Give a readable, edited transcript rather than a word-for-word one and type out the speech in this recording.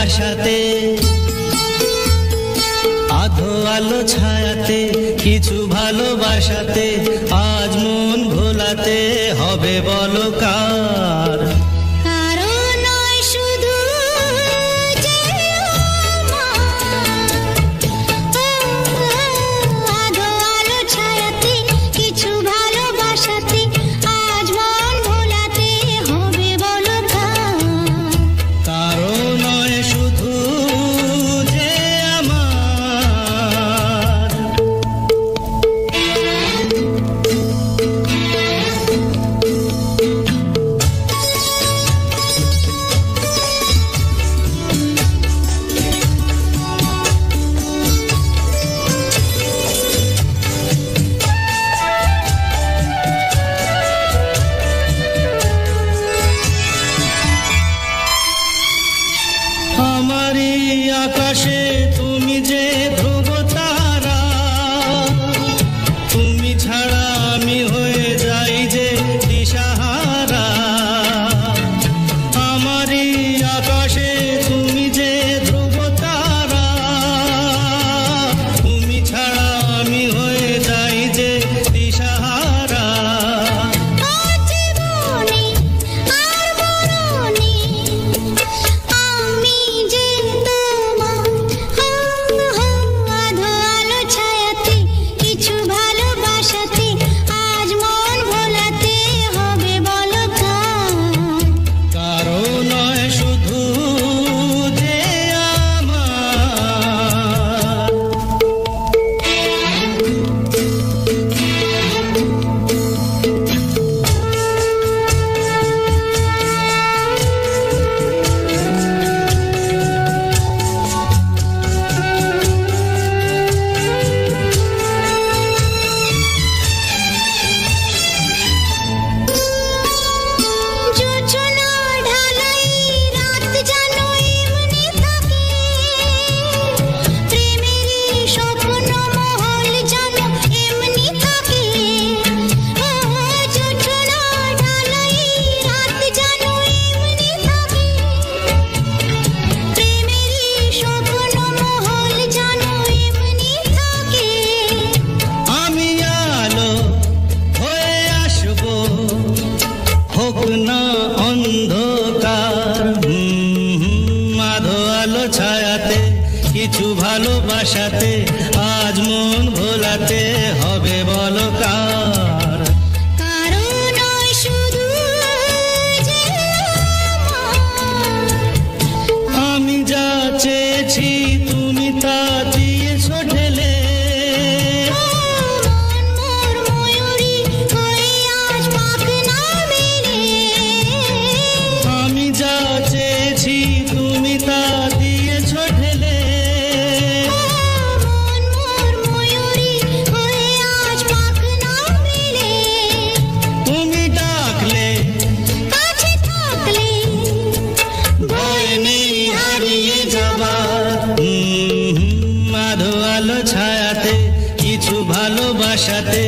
ভাষাতে, আধো আলো ছায়াতে, কিছু ভালোবাসাতে, আজ মন ভোলাতে হবে বলো কার? আমারি আকাশে তুমি যে ধ্রুব তারা, তুমি ছাড়া আমি হয়ে যাই যে দিশাহারা। আমারি আকাশে তুমি যে ধ্রুব তারা, তুমি ছাড়া আমি হয়ে যাই যে দিশাহারা। না অন্ধকার, আধো আলো ছায়াতে, কিছু ভালোবাসাতে, আজ মন ভোলাতে হবে বলো কার? আমি যা চেয়েছি তুমি তা দিয়েছ ঢেলে, আমি যা চেয়েছি তুমি তা দিয়েছ ঢেলে। তুমি ডাকলে ভয় নেই হারিয়ে যাবার, আধো আলো ছায়াতে, কিছু ভালোবাসাতে,